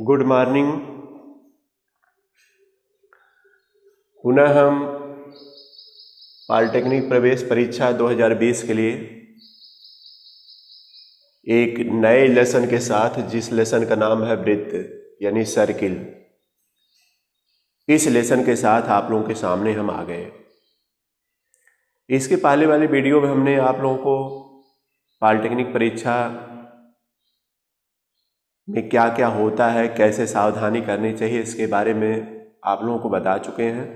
Good morning. पुनः हम polytechnic प्रवेश परीक्षा 2020 के लिए एक नए लेसन के साथ, जिस लेसन का नाम है वृत्त यानी सर्किल, इस लेसन के साथ आप लोगों के सामने हम आ गए। इसके पहले वाले वीडियो में हमने आप लोगों को पॉलिटेक्निक परीक्षा में क्या क्या होता है, कैसे सावधानी करनी चाहिए, इसके बारे में आप लोगों को बता चुके हैं।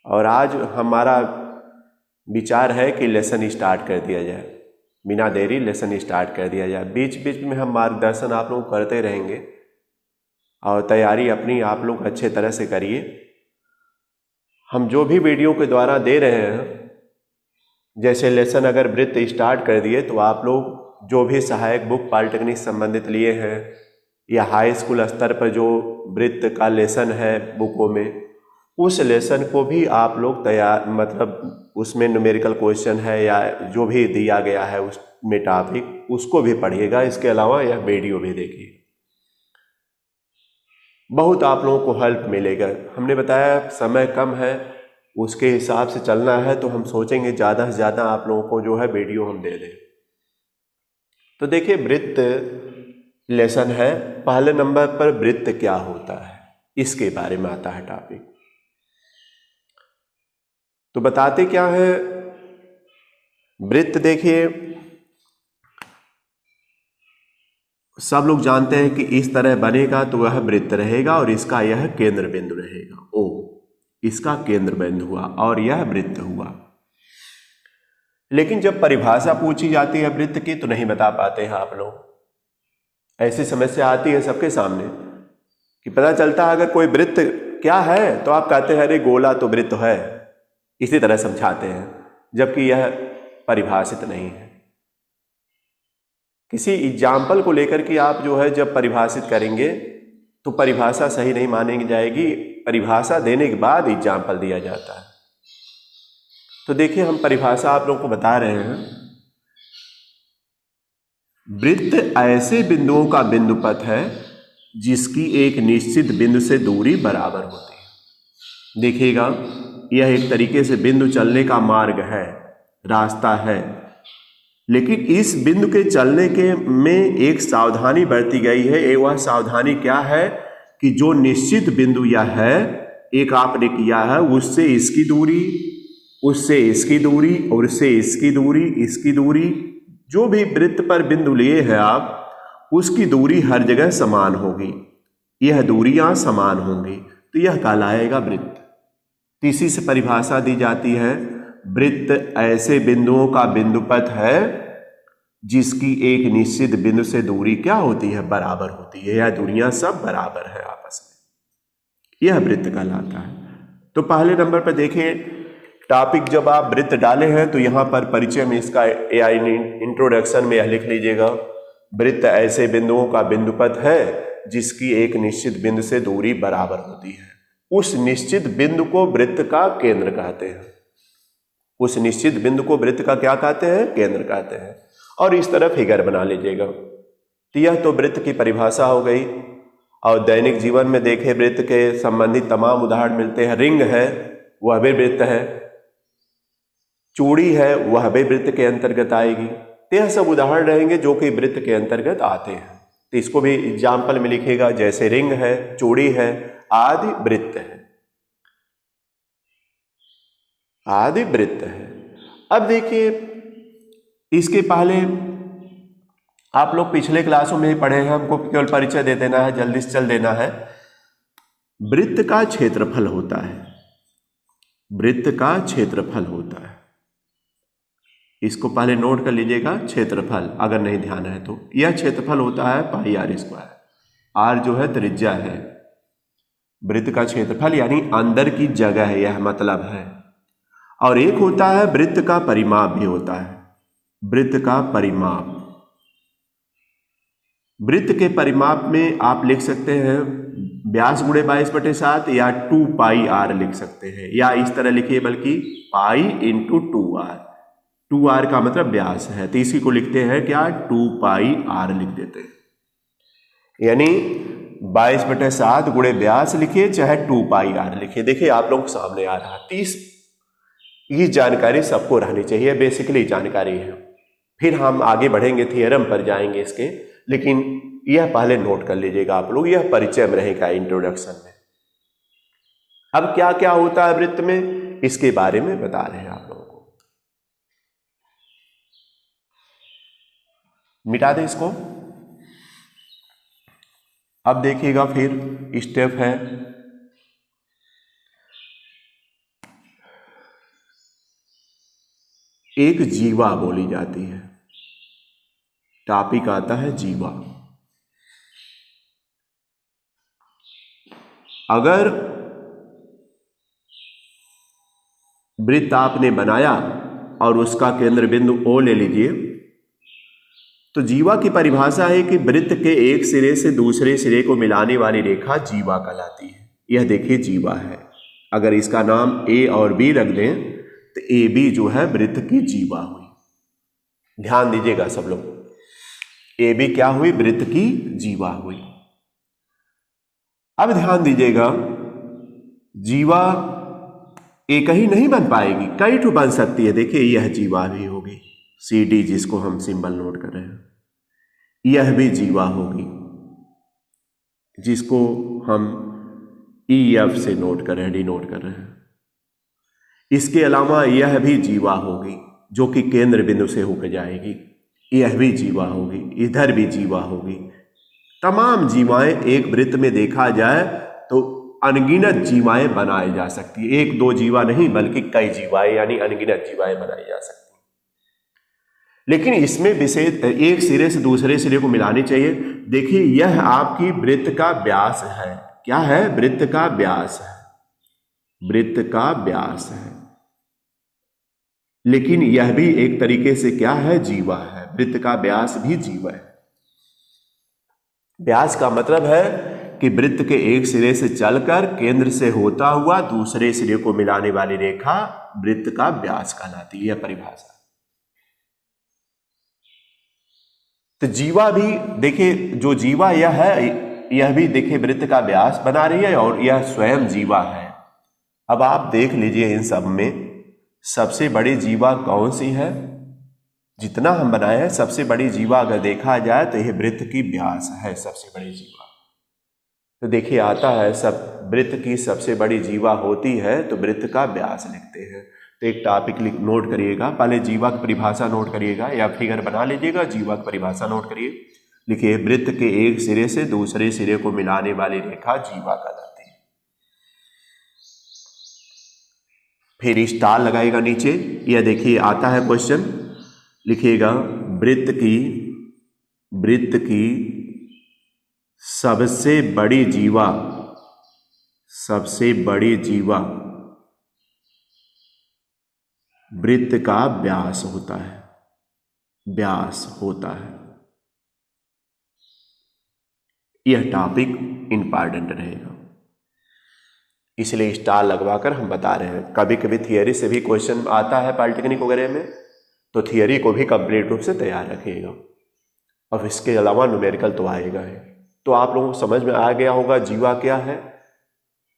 और आज हमारा विचार है कि लेसन स्टार्ट कर दिया जाए, बिना देरी लेसन स्टार्ट कर दिया जाए। बीच बीच में हम मार्गदर्शन आप लोग करते रहेंगे और तैयारी अपनी आप लोग अच्छे तरह से करिए। हम जो भी वीडियो के द्वारा दे रहे हैं, जैसे लेसन अगर वृत्त स्टार्ट कर दिए तो आप लोग जो भी सहायक बुक पॉलिटेक्निक संबंधित लिए हैं या हाई स्कूल स्तर पर जो वृत्त का लेसन है बुकों में, उस लेसन को भी आप लोग तैयार, मतलब उसमें न्यूमेरिकल क्वेश्चन है या जो भी दिया गया है उसमें टॉपिक, उसको भी पढ़िएगा। इसके अलावा यह वीडियो भी देखिए, बहुत आप लोगों को हेल्प मिलेगा। हमने बताया समय कम है, उसके हिसाब से चलना है, तो हम सोचेंगे ज़्यादा से ज़्यादा आप लोगों को जो है वीडियो हम दे दें। तो देखिए, वृत्त लेसन है। पहले नंबर पर वृत्त क्या होता है, इसके बारे में आता है टॉपिक। तो बताते क्या है वृत्त। देखिए, सब लोग जानते हैं कि इस तरह बनेगा तो वह वृत्त रहेगा और इसका यह केंद्र बिंदु रहेगा। ओ, इसका केंद्र बिंदु हुआ और यह वृत्त हुआ। लेकिन जब परिभाषा पूछी जाती है वृत्त की तो नहीं बता पाते हैं आप लोग। ऐसी समस्या आती है सबके सामने कि पता चलता है अगर कोई वृत्त क्या है तो आप कहते हैं अरे गोला तो वृत्त है, इसी तरह समझाते हैं, जबकि यह परिभाषित नहीं है। किसी एग्जाम्पल को लेकर के आप जो है जब परिभाषित करेंगे तो परिभाषा सही नहीं मानी जाएगी। परिभाषा देने के बाद एग्जाम्पल दिया जाता है। तो देखिए, हम परिभाषा आप लोगों को बता रहे हैं। वृत्त ऐसे बिंदुओं का बिंदुपथ है जिसकी एक निश्चित बिंदु से दूरी बराबर होती है। देखिएगा, यह एक तरीके से बिंदु चलने का मार्ग है, रास्ता है। लेकिन इस बिंदु के चलने के में एक सावधानी बरती गई है। वह सावधानी क्या है कि जो निश्चित बिंदु यह है, एक आपने किया है, उससे इसकी दूरी, उससे इसकी दूरी और उससे इसकी दूरी, इसकी दूरी, जो भी वृत्त पर बिंदु लिए हैं आप, उसकी दूरी हर जगह समान होगी। यह दूरियां समान होंगी तो यह कहलाएगा वृत्त। तीसरी से परिभाषा दी जाती है, वृत्त ऐसे बिंदुओं का बिंदुपथ है जिसकी एक निश्चित बिंदु से दूरी क्या होती है, बराबर होती है। यह दूरियां सब बराबर है आपस में, यह वृत्त कहलाता है। तो पहले नंबर पर देखें टॉपिक, जब आप वृत्त डाले हैं तो यहां पर परिचय में इसका इंट्रोडक्शन में यह लिख लीजिएगा, वृत्त ऐसे बिंदुओं का बिंदुपथ है जिसकी एक निश्चित बिंदु से दूरी बराबर होती है। उस निश्चित बिंदु को वृत्त का केंद्र कहते हैं। उस निश्चित बिंदु को वृत्त का क्या कहते हैं, केंद्र कहते हैं। और इस तरह फिगर बना लीजिएगा। तो यह तो वृत्त की परिभाषा हो गई। और दैनिक जीवन में देखें, वृत्त के संबंधित तमाम उदाहरण मिलते हैं। रिंग है, वह भी वृत्त है। चूड़ी है, वह भी वृत्त के अंतर्गत आएगी। तो यह सब उदाहरण रहेंगे जो कि वृत्त के अंतर्गत आते हैं। तो इसको भी एग्जाम्पल में लिखेगा, जैसे रिंग है, चूड़ी है, आदि वृत्त है, आदि वृत्त है। अब देखिए, इसके पहले आप लोग पिछले क्लासों में ही पढ़े हैं, हमको केवल परिचय दे देना है, जल्दी से चल देना है। वृत्त का क्षेत्रफल होता है, वृत्त का क्षेत्रफल होता है। इसको पहले नोट कर लीजिएगा, क्षेत्रफल, अगर नहीं ध्यान है तो। यह क्षेत्रफल होता है पाई आर स्क्वायर। आर जो है त्रिज्या है, वृत्त का क्षेत्रफल यानी अंदर की जगह है, यह मतलब है। और एक होता है वृत्त का परिमाप भी होता है, वृत्त का परिमाप। वृत्त के परिमाप में आप लिख सकते हैं व्यास गुणे 22/7 या 2 पाई आर लिख सकते हैं, या इस तरह लिखिए, बल्कि पाई इंटू 2r। 2r का मतलब व्यास है, तो इसी को लिखते हैं क्या, 2 पाई आर लिख देते हैं। यानी 22/7 गुणे व्यास लिखिए चाहे 2πr लिखिए। देखिए आप लोगों के सामने आ रहा 30। ये जानकारी सबको रहनी चाहिए, बेसिकली जानकारी है। फिर हम आगे बढ़ेंगे, थियरम पर जाएंगे इसके, लेकिन यह पहले नोट कर लीजिएगा आप लोग, यह परिचय में रहेगा इंट्रोडक्शन में। अब क्या क्या होता है वृत्त में, इसके बारे में बता रहे हैं आप लोगों को। मिटा दें इसको। अब देखिएगा फिर स्टेप है एक जीवा बोली जाती है। टॉपिक आता है जीवा। अगर वृत्त आपने बनाया और उसका केंद्र बिंदु O ले लीजिए, तो जीवा की परिभाषा है कि वृत्त के एक सिरे से दूसरे सिरे को मिलाने वाली रेखा जीवा कहलाती है। यह देखिए जीवा है। अगर इसका नाम A और B रख दें तो AB जो है वृत्त की जीवा हुई। ध्यान दीजिएगा सब लोग, AB क्या हुई, वृत्त की जीवा हुई। अब ध्यान दीजिएगा, जीवा एक ही नहीं बन पाएगी, कई ठो बन सकती है। देखिए यह जीवा भी होगी, CD जिसको हम सिंबल नोट कर रहे हैं, यह भी जीवा होगी जिसको हम EF से नोट कर रहे हैं, डिनोट कर रहे हैं। इसके अलावा यह भी जीवा होगी जो कि केंद्र बिंदु से होकर जाएगी, यह भी जीवा होगी, इधर भी जीवा होगी। तमाम जीवाएं एक वृत्त में देखा जाए तो अनगिनत जीवाएं बनाई जा सकती है। एक दो जीवा नहीं बल्कि कई जीवाएं यानी अनगिनत जीवाएं बनाई जा सकती है। लेकिन इसमें विशेष एक सिरे से दूसरे सिरे को मिलानी चाहिए। देखिए यह आपकी वृत्त का व्यास है। क्या है, वृत्त का व्यास है, वृत्त का व्यास है। लेकिन यह भी एक तरीके से क्या है, जीवा है। वृत्त का व्यास भी जीवा है। व्यास का मतलब है कि वृत्त के एक सिरे से चलकर केंद्र से होता हुआ दूसरे सिरे को मिलाने वाली रेखा वृत्त का व्यास कहलाती है, यह परिभाषा। तो जीवा भी देखिए, जो जीवा यह है, यह भी देखिए वृत्त का व्यास बना रही है और यह स्वयं जीवा है। अब आप देख लीजिए इन सब में सबसे बड़ी जीवा कौन सी है। जितना हम बनाए हैं सबसे बड़ी जीवा अगर देखा जाए तो यह वृत्त की व्यास है, सबसे बड़ी जीवा। तो देखिए आता है सब वृत्त की सबसे बड़ी जीवा होती है तो वृत्त का व्यास लिखते हैं। तो एक टॉपिक नोट करिएगा, पहले जीवा की परिभाषा नोट करिएगा या फिगर बना लीजिएगा, जीवा की परिभाषा नोट करिए। लिखिए वृत्त के एक सिरे से दूसरे सिरे को मिलाने वाली रेखा जीवा कहलाती है। फिर स्टार लगाएगा नीचे। यह देखिए आता है क्वेश्चन, लिखिएगा वृत्त की सबसे बड़ी जीवा, सबसे बड़ी जीवा वृत्त का व्यास होता है, व्यास होता है। यह टॉपिक इंपॉर्टेंट रहेगा, इसलिए स्टार लगवाकर हम बता रहे हैं। कभी कभी थियरी से भी क्वेश्चन आता है पॉलिटेक्निक वगैरह में, तो थियरी को भी कंप्लीट रूप से तैयार रखिएगा। और इसके अलावा न्यूमेरिकल तो आएगा है। तो आप लोगों को समझ में आ गया होगा जीवा क्या है।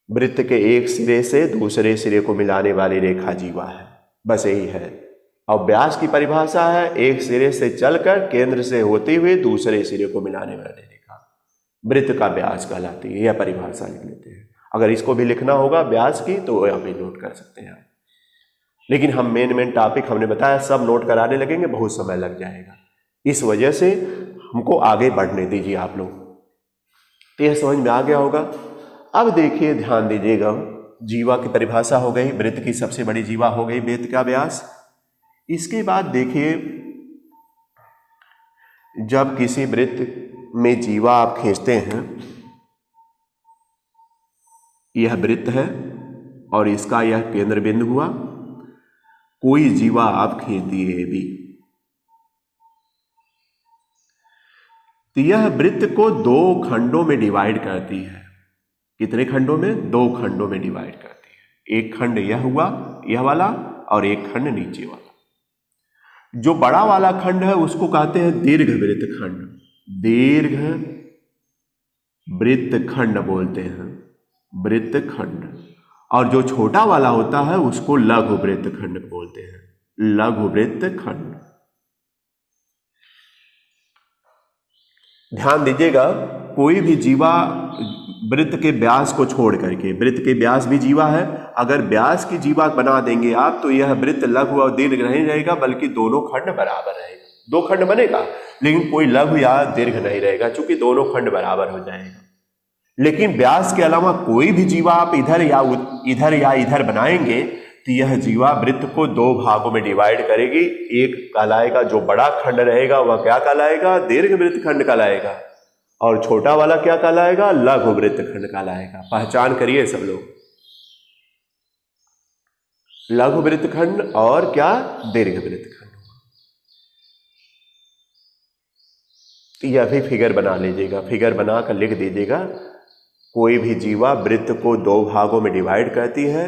वृत्त के एक सिरे से दूसरे सिरे को मिलाने वाली रेखा जीवा है, बस यही है। और व्यास की परिभाषा है एक सिरे से चलकर केंद्र से होते हुए दूसरे सिरे को मिलाने वाली रेखा वृत्त का व्यास कहलाती है। यह परिभाषा लिख लेते हैं। अगर इसको भी लिखना होगा व्यास की तो यहाँ पे नोट कर सकते हैं। लेकिन हम मेन टॉपिक हमने बताया सब नोट कराने लगेंगे, बहुत समय लग जाएगा। इस वजह से हमको आगे बढ़ने दीजिए आप लोग। तो यह समझ में आ गया होगा। अब देखिए ध्यान दीजिएगा, जीवा की परिभाषा हो गई, वृत्त की सबसे बड़ी जीवा हो गई वृत्त का व्यास। इसके बाद देखिए जब किसी वृत्त में जीवा आप खींचते हैं, यह वृत्त है और इसका यह केंद्र बिंदु हुआ, कोई जीवा आप खींच दिए भी, तो यह वृत्त को दो खंडों में डिवाइड करती है। कितने खंडों में? दो खंडों में डिवाइड करती है। एक खंड यह हुआ, यह वाला, और एक खंड नीचे वाला। जो बड़ा वाला खंड है उसको कहते हैं दीर्घ वृत्त खंड, दीर्घ वृत्तखंड बोलते हैं, वृत्तखंड। और जो छोटा वाला होता है उसको लघु वृत्तखंड बोलते हैं, लघु वृत्तखंड। ध्यान दीजिएगा, कोई भी जीवा वृत्त के व्यास को छोड़ करके, वृत्त के व्यास भी जीवा है, अगर व्यास की जीवा बना देंगे आप तो यह वृत्त लघु और दीर्घ नहीं रहेगा, बल्कि दोनों खंड बराबर रहेगा। दो खंड बनेगा लेकिन कोई लघु या दीर्घ नहीं रहेगा, क्योंकि दोनों खंड बराबर हो जाएगा। लेकिन व्यास के अलावा कोई भी जीवा आप इधर या इधर बनाएंगे तो यह जीवा वृत्त को दो भागों में डिवाइड करेगी। एक कहलाएगा, जो बड़ा खंड रहेगा वह क्या कहलाएगा, दीर्घ वृत्त खंड कहलाएगा, और छोटा वाला क्या कहलाएगा, लघु वृत्त खंड कहलाएगा। पहचान करिए सब लोग, लघु वृत्त खंड और क्या, दीर्घ वृत्त खंड। यह भी फिगर बना लीजिएगा, फिगर बनाकर लिख दीजिएगा। कोई भी जीवा वृत्त को दो भागों में डिवाइड करती है,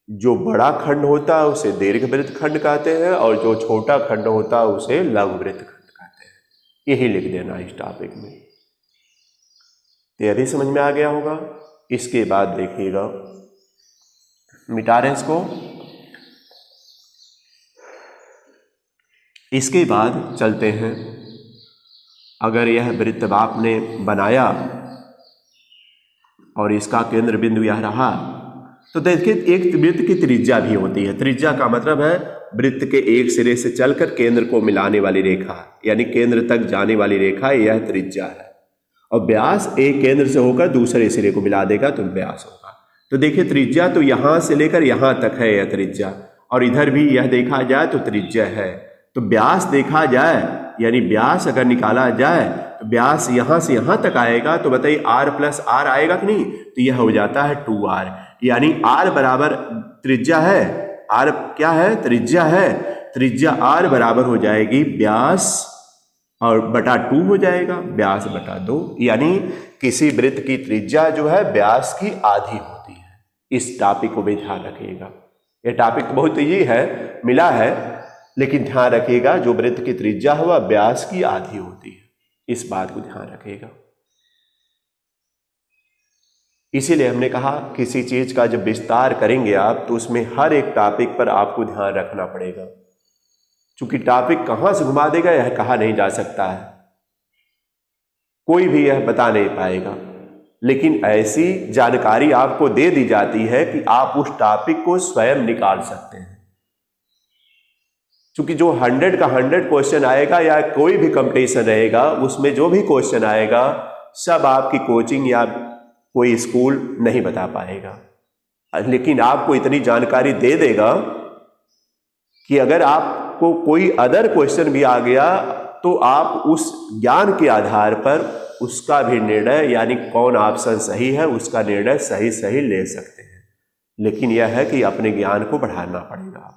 जो बड़ा खंड होता है उसे दीर्घ वृत्त खंड कहते हैं, और जो छोटा खंड होता है उसे लघु वृत्त खंड कहते हैं। यही लिख देना इस टॉपिक में, तो यह भी समझ में आ गया होगा। इसके बाद देखिएगा, मिटा रहे इसको। इसके बाद चलते हैं, अगर यह वृत्त आपने बनाया और इसका केंद्र बिंदु यह रहा, तो देखिए एक वृत्त की त्रिज्या भी होती है। त्रिज्या का मतलब है वृत्त के एक सिरे से चलकर केंद्र को मिलाने वाली रेखा, यानी केंद्र तक जाने वाली रेखा, यह त्रिज्या है। और व्यास एक केंद्र से होकर दूसरे सिरे को मिला देगा तो व्यास होगा। तो देखिए त्रिज्या तो यहां से लेकर यहां तक है यह त्रिज्या, और इधर भी यह देखा जाए तो त्रिज्या है। तो व्यास देखा जाए, यानी व्यास अगर निकाला जाए तो व्यास यहां से यहां तक आएगा, तो बताइए r प्लस आर आएगा कि नहीं, तो यह हो जाता है 2r, यानी r बराबर त्रिज्या है, r क्या है, त्रिज्या है, त्रिज्या r बराबर हो जाएगी व्यास और बटा 2 हो जाएगा, व्यास बटा 2, यानी किसी वृत्त की त्रिज्या जो है व्यास की आधी होती है। इस टॉपिक को भी ध्यान रखिएगा। यह टॉपिक तो बहुत इजी है, मिला है, लेकिन ध्यान रखिएगा जो वृत्त की त्रिज्या है वह व्यास की आधी होती है, इस बात को ध्यान रखिएगा। इसीलिए हमने कहा किसी चीज का जब विस्तार करेंगे आप तो उसमें हर एक टॉपिक पर आपको ध्यान रखना पड़ेगा, क्योंकि टॉपिक कहां से घुमा देगा यह कहा नहीं जा सकता है, कोई भी यह बता नहीं पाएगा। लेकिन ऐसी जानकारी आपको दे दी जाती है कि आप उस टॉपिक को स्वयं निकाल सकते हैं। क्योंकि जो 100 का 100 क्वेश्चन आएगा या कोई भी कंपटीशन रहेगा, उसमें जो भी क्वेश्चन आएगा सब आपकी कोचिंग या कोई स्कूल नहीं बता पाएगा, लेकिन आपको इतनी जानकारी दे देगा कि अगर आपको कोई अदर क्वेश्चन भी आ गया तो आप उस ज्ञान के आधार पर उसका भी निर्णय, यानी कौन ऑप्शन सही है उसका निर्णय सही ले सकते हैं। लेकिन यह है कि अपने ज्ञान को बढ़ाना पड़ेगा आपको।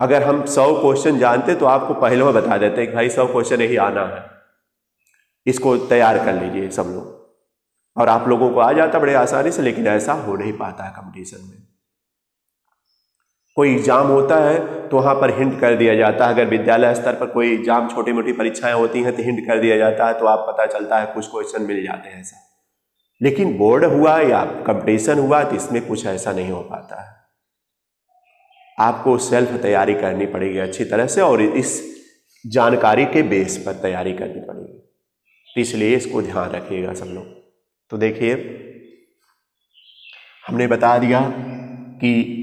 अगर हम 100 क्वेश्चन जानते तो आपको पहले में बता देते हैं कि भाई 100 क्वेश्चन यही आना है, इसको तैयार कर लीजिए सब लोग, और आप लोगों को आ जाता बड़े आसानी से। लेकिन ऐसा हो नहीं पाता है कंपटीशन में। कोई एग्जाम होता है तो वहां पर हिंट कर दिया जाता है, अगर विद्यालय स्तर पर कोई एग्जाम छोटी मोटी परीक्षाएं होती हैं तो हिंट कर दिया जाता है, तो आप पता चलता है कुछ क्वेश्चन मिल जाते हैं ऐसा। लेकिन बोर्ड हुआ या कंपटीशन हुआ तो इसमें कुछ ऐसा नहीं हो पाता है। आपको सेल्फ तैयारी करनी पड़ेगी अच्छी तरह से, और इस जानकारी के बेस पर तैयारी करनी पड़ेगी, तो इसलिए इसको ध्यान रखिएगा सब लोग। तो देखिए हमने बता दिया कि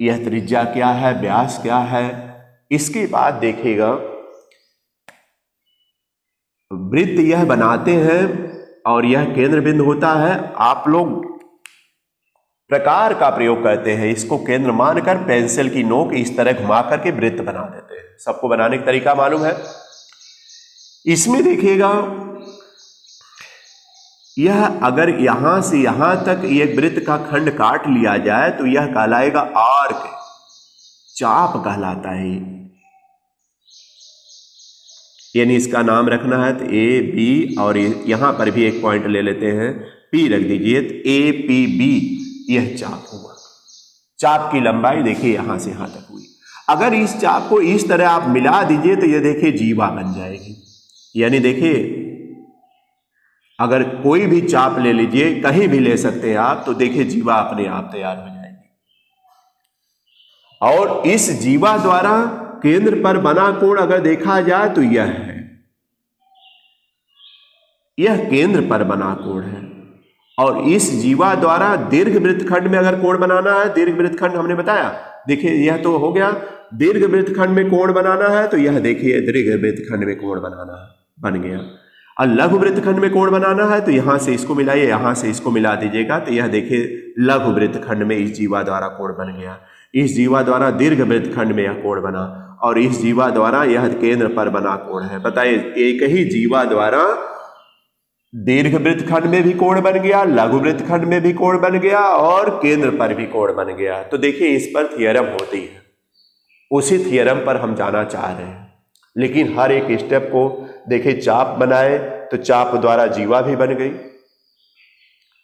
यह त्रिज्या क्या है, व्यास क्या है। इसके बाद देखिएगा वृत्त यह बनाते हैं और यह केंद्र बिंदु होता है। आप लोग प्रकार का प्रयोग करते हैं, इसको केंद्र मानकर पेंसिल की नोक इस तरह घुमा करके वृत्त बना देते हैं। सबको बनाने का तरीका मालूम है। इसमें देखिएगा यह अगर यहां से यहां तक एक वृत्त का खंड काट लिया जाए तो यह कहलाएगा आर्क, चाप कहलाता है। यानी इसका नाम रखना है तो ए बी, और यहां पर भी एक पॉइंट ले लेते हैं, पी रख दीजिए, तो ए पी बी यह चाप हुआ। चाप की लंबाई देखिए यहां से यहां तक हुई। अगर इस चाप को इस तरह आप मिला दीजिए तो यह देखिए जीवा बन जाएगी। यानी देखिए अगर कोई भी चाप ले लीजिए, कहीं भी ले सकते हैं आप, तो देखिए जीवा अपने आप तैयार हो जाएगी। और इस जीवा द्वारा केंद्र पर बना कोण अगर देखा जाए तो यह है, यह केंद्र पर बना कोण है। और इस जीवा द्वारा दीर्घ वृत्तखंड में अगर कोण बनाना है, दीर्घ वृत्तखंड हमने बताया, देखिए यह तो हो गया, दीर्घ वृत्तखंड में कोण बनाना है तो यह देखिए दीर्घ वृत्तखंड में कोण बनाना है, बन गया। और लघु वृत्तखंड में कोण बनाना है तो यहां से इसको मिलाइए, यहां से इसको मिला दीजिएगा, तो यह देखिए लघु वृत्तखंड में इस जीवा द्वारा कोण बन गया। इस जीवा द्वारा दीर्घ वृत्तखंड में यह कोण बना, और इस जीवा द्वारा यह केंद्र पर बना कोण है। बताइए, एक ही जीवा द्वारा दीर्घ वृत्तखंड में भी कोण बन गया, लघु वृत्तखंड में भी कोण बन गया, और केंद्र पर भी कोण बन गया। तो देखिए इस पर थियरम होती है, उसी थियरम पर हम जाना चाह रहे हैं। लेकिन हर एक स्टेप को देखिए, चाप बनाए तो चाप द्वारा जीवा भी बन गई।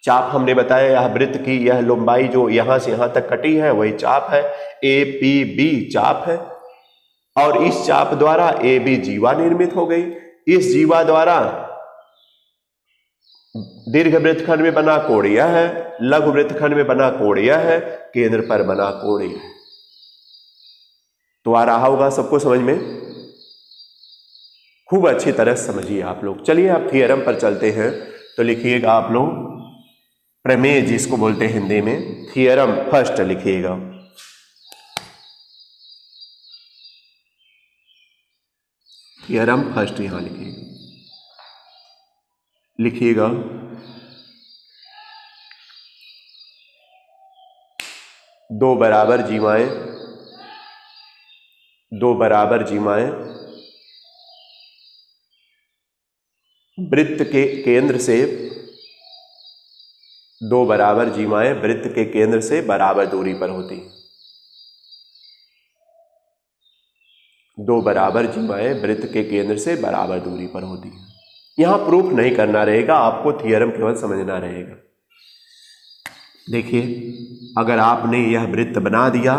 चाप हमने बताया यह वृत्त की यह लंबाई जो यहां से यहां तक कटी है वही चाप है, APB चाप है। और इस चाप द्वारा AB जीवा निर्मित हो गई। इस जीवा द्वारा दीर्घ वृत्तखंड में बना कोण यह है, लघु वृत्तखंड में बना कोण यह है, केंद्र पर बना कोण यह है। तो आ रहा होगा सबको समझ में, खूब अच्छी तरह समझिए आप लोग। चलिए अब थियरम पर चलते हैं। तो लिखिएगा आप लोग प्रमेय जिसको बोलते हैं हिंदी में, थियरम फर्स्ट लिखिएगा। थियरम फर्स्ट यहां लिखिएगा। दो बराबर जीवाएं वृत्त के केंद्र से, दो बराबर जीवाएं वृत्त के केंद्र से बराबर दूरी पर होती हैं। दो बराबर जीवाएं वृत्त के केंद्र से बराबर दूरी पर होती हैं। यहां प्रूफ नहीं करना रहेगा, आपको थियरम केवल समझना रहेगा। देखिए, अगर आपने यह वृत्त बना दिया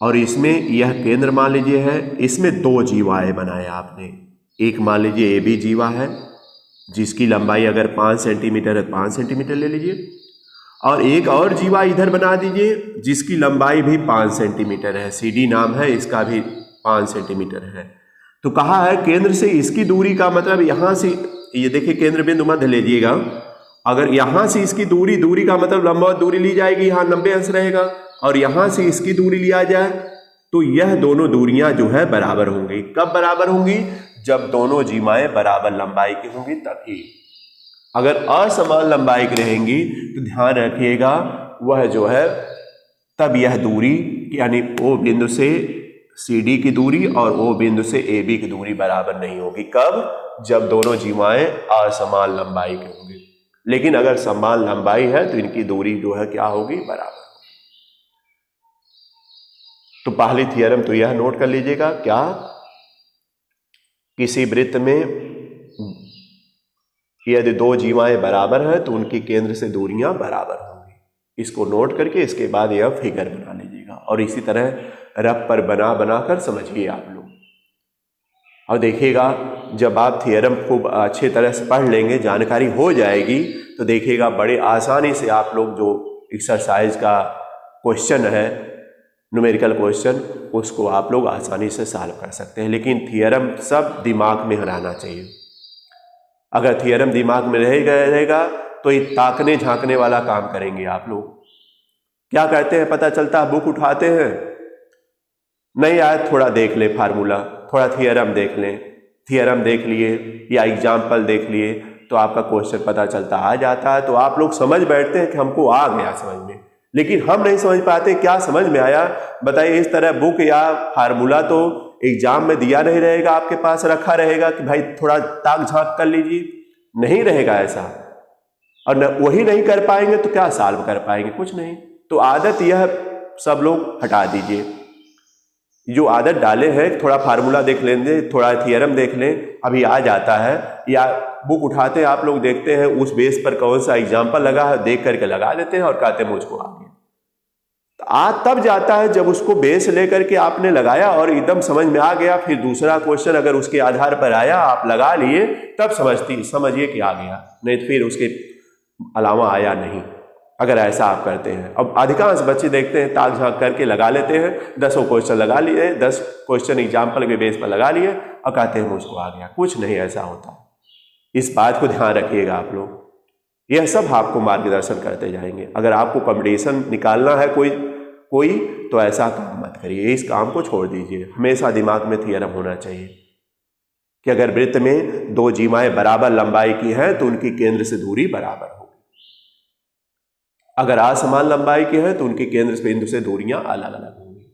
और इसमें यह केंद्र मान लीजिए है, इसमें दो जीवाएं बनाए आपने। एक मान लीजिए AB जीवा है जिसकी लंबाई अगर 5 सेंटीमीटर है 5 सेंटीमीटर ले लीजिए, और एक और जीवा इधर बना दीजिए जिसकी लंबाई भी 5 सेंटीमीटर है, CD नाम है, इसका भी 5 सेंटीमीटर है। तो कहा है केंद्र से इसकी दूरी का मतलब यहां से, ये देखिए केंद्र बिंदु मध्य लीजिएगा, अगर यहां से इसकी दूरी का मतलब लंबवत दूरी ली जाएगी, यहां 90 अंश रहेगा, और यहां से इसकी दूरी लिया जाए तो यह दोनों दूरियां जो है बराबर होंगी। कब बराबर होंगी? जब दोनों जीवाएं बराबर लंबाई की होंगी तभी। अगर असमान लंबाई की रहेंगी तो ध्यान रखिएगा वह जो है तब यह दूरी यानी O बिंदु से CD की दूरी और O बिंदु से AB की दूरी बराबर नहीं होगी। कब? जब दोनों जीवाएं असमान लंबाई की होंगी। लेकिन अगर समान लंबाई है तो इनकी दूरी जो है क्या होगी? बराबर। तो पहली थियरम तो यह नोट कर लीजिएगा, क्या किसी वृत्त में यदि दो जीवाएं बराबर हैं तो उनकी केंद्र से दूरियां बराबर होंगी। इसको नोट करके इसके बाद यह फिगर बना लीजिएगा और इसी तरह रफ पर बनाकर समझिए आप लोग। और देखिएगा जब आप थियरम खूब अच्छे तरह से पढ़ लेंगे, जानकारी हो जाएगी, तो देखिएगा बड़े आसानी से आप लोग जो एक्सरसाइज का क्वेश्चन है, न्यूमेरिकल क्वेश्चन, उसको आप लोग आसानी से सॉल्व कर सकते हैं। लेकिन थियरम सब दिमाग में रहना चाहिए। अगर थियरम दिमाग में रहेगा तो ये ताकने झांकने वाला काम करेंगे आप लोग। क्या कहते हैं, पता चलता है बुक उठाते हैं, नहीं आया थोड़ा देख ले फार्मूला, थोड़ा थियरम देख लें, थियरम देख लिए या एग्जाम्पल देख लिए तो आपका क्वेश्चन पता चलता आ जाता है। तो आप लोग समझ बैठते हैं कि हमको आ गया समझ में, लेकिन हम नहीं समझ पाते क्या समझ में आया। बताइए, इस तरह बुक या फार्मूला तो एग्जाम में दिया नहीं रहेगा, आपके पास रखा रहेगा कि भाई थोड़ा ताक झांक कर लीजिए, नहीं रहेगा ऐसा। और न वही नहीं कर पाएंगे तो क्या सॉल्व कर पाएंगे? कुछ नहीं। तो आदत यह सब लोग हटा दीजिए, जो आदत डाले हैं थोड़ा फार्मूला देख लेंगे, थोड़ा थियरम देख लें, अभी आ जाता है, या बुक उठाते हैं आप लोग, देखते हैं उस बेस पर कौन सा एग्जाम्पल लगा है, देख करके लगा देते हैं और कहते हैं मुझको आ गया। तो आज तब जाता है जब उसको बेस लेकर के आपने लगाया और एकदम समझ में आ गया, फिर दूसरा क्वेश्चन अगर उसके आधार पर आया आप लगा लिए तब समझिए कि आ गया, नहीं तो फिर उसके अलावा आया नहीं। अगर ऐसा आप करते हैं, अब अधिकांश बच्चे देखते हैं ताक झांक करके लगा लेते हैं, 10 क्वेश्चन लगा लिए, 10 क्वेश्चन एग्जाम्पल के बेस पर लगा लिए और कहते हैं मुझको आ गया। कुछ नहीं ऐसा होता, इस बात को ध्यान रखिएगा आप लोग। यह सब आपको मार्गदर्शन करते जाएंगे। अगर आपको कंपटीशन निकालना है कोई तो ऐसा काम मत करिए, इस काम को छोड़ दीजिए। हमेशा दिमाग में थियरम होना चाहिए कि अगर वृत्त में 2 जीवाएं बराबर लंबाई की हैं तो उनकी केंद्र से दूरी बराबर होगी, अगर असमान लंबाई की है तो उनकी केंद्र बिंदु से दूरियां अलग अलग होंगी।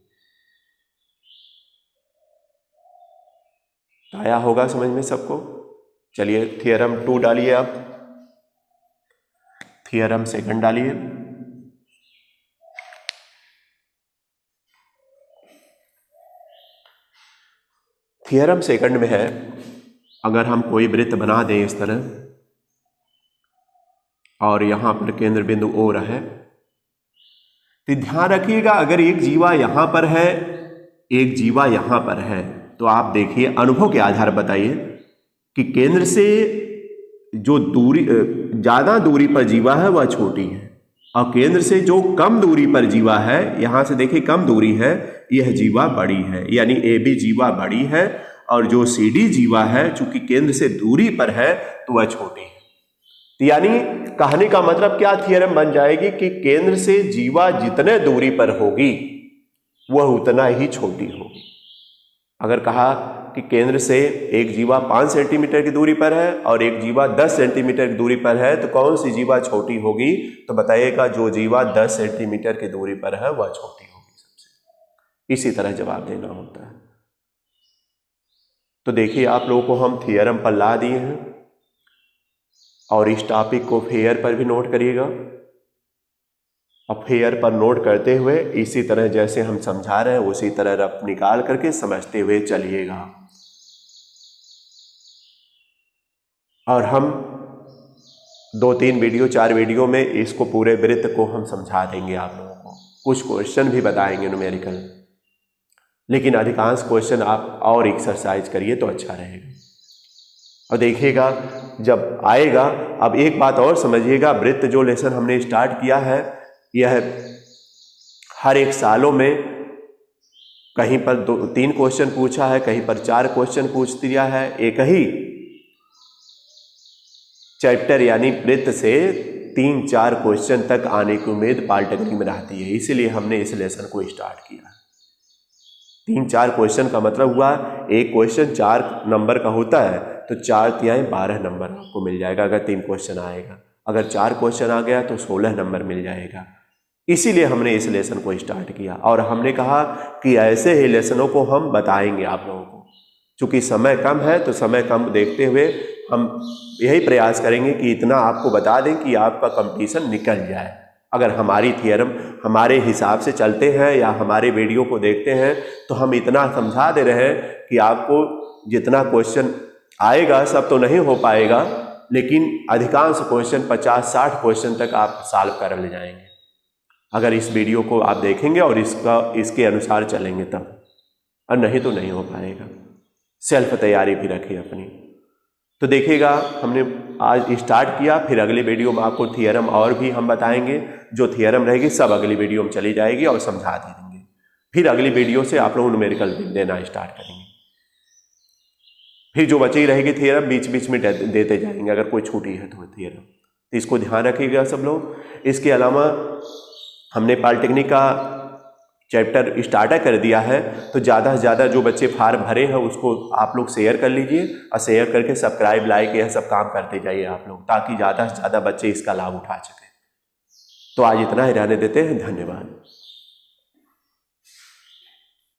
आया होगा समझ में सबको। चलिए थियरम 2 डालिए, आप थियरम सेकंड डालिए। थियरम सेकंड में है, अगर हम कोई वृत्त बना दें इस तरह और यहां पर केंद्र बिंदु O है, तो ध्यान रखिएगा अगर एक जीवा यहां पर है, एक जीवा यहां पर है, तो आप देखिए अनुभव के आधार बताइए कि केंद्र से जो दूरी ज्यादा दूरी पर जीवा है वह छोटी है और केंद्र से जो कम दूरी पर जीवा है, यहां से देखिए कम दूरी है, यह जीवा बड़ी है, यानी AB जीवा बड़ी है और जो CD जीवा है चूंकि केंद्र से दूरी पर है तो वह छोटी है। तो यानी कहने का मतलब क्या थियरम बन जाएगी कि केंद्र से जीवा जितने दूरी पर होगी वह उतना ही छोटी होगी। अगर कहा कि केंद्र से एक जीवा 5 सेंटीमीटर की दूरी पर है और एक जीवा 10 सेंटीमीटर की दूरी पर है तो कौन सी जीवा छोटी होगी, तो बताइएगा जो जीवा 10 सेंटीमीटर की दूरी पर है वह छोटी होगी सबसे। इसी तरह जवाब देना होता है। तो देखिए आप लोगों को हम थियरम पर ला दिए हैं और इस टॉपिक को फेयर पर भी नोट करिएगा। अब फेयर पर नोट करते हुए इसी तरह जैसे हम समझा रहे हैं उसी तरह रफ निकाल करके समझते हुए चलिएगा। और हम 2-3 वीडियो 4 वीडियो में इसको पूरे वृत्त को हम समझा देंगे आप लोगों को, कुछ क्वेश्चन भी बताएंगे न्यूमेरिकल, लेकिन अधिकांश क्वेश्चन आप और एक्सरसाइज करिए तो अच्छा रहेगा। और देखिएगा जब आएगा, अब एक बात और समझिएगा, वृत्त जो लेसन हमने स्टार्ट किया है यह हर एक सालों में कहीं पर 2-3 क्वेश्चन पूछा है, कहीं पर 4 क्वेश्चन पूछ दिया है। एक ही चैप्टर यानी वृत्त से 3-4 क्वेश्चन तक आने की उम्मीद पॉलिटेक्निक में रहती है, इसीलिए हमने इस लेसन को स्टार्ट किया। 3-4 क्वेश्चन का मतलब हुआ एक क्वेश्चन 4 नंबर का होता है तो 4×3 12 नंबर आपको मिल जाएगा अगर 3 क्वेश्चन आएगा। अगर 4 क्वेश्चन आ गया तो 16 नंबर मिल जाएगा। इसीलिए हमने इस लेसन को स्टार्ट किया और हमने कहा कि ऐसे ही लेसनों को हम बताएंगे आप लोगों को। चूँकि समय कम है तो समय कम देखते हुए हम यही प्रयास करेंगे कि इतना आपको बता दें कि आपका कंपटीशन निकल जाए। अगर हमारी थियरम हमारे हिसाब से चलते हैं या हमारे वीडियो को देखते हैं तो हम इतना समझा दे रहे हैं कि आपको जितना क्वेश्चन आएगा सब तो नहीं हो पाएगा, लेकिन अधिकांश क्वेश्चन 50-60 क्वेश्चन तक आप सॉल्व कर ले जाएंगे अगर इस वीडियो को आप देखेंगे और इसके अनुसार चलेंगे तब, और नहीं तो नहीं हो पाएगा। सेल्फ तैयारी भी रखें अपनी। तो देखिएगा हमने आज स्टार्ट किया, फिर अगले वीडियो में आपको थियरम और भी हम बताएंगे। जो थियरम रहेगी सब अगली वीडियो में चली जाएगी और समझा दे देंगे। फिर अगली वीडियो से आप लोग न्यूमेरिकल देना स्टार्ट करेंगे। फिर जो बची रहेगी थियरम बीच बीच में देते जाएंगे अगर कोई छूटी है तो थियरम। तो इसको ध्यान रखिएगा सब लोग। इसके अलावा हमने पॉलिटेक्निक का चैप्टर स्टार्ट कर दिया है, तो ज़्यादा से ज़्यादा जो बच्चे फार्म भरे हैं उसको आप लोग शेयर कर लीजिए और शेयर करके सब्सक्राइब लाइक यह सब काम करते जाइए आप लोग, ताकि ज़्यादा से ज़्यादा बच्चे इसका लाभ उठा सकें। तो आज इतना ही रहने देते हैं। धन्यवाद।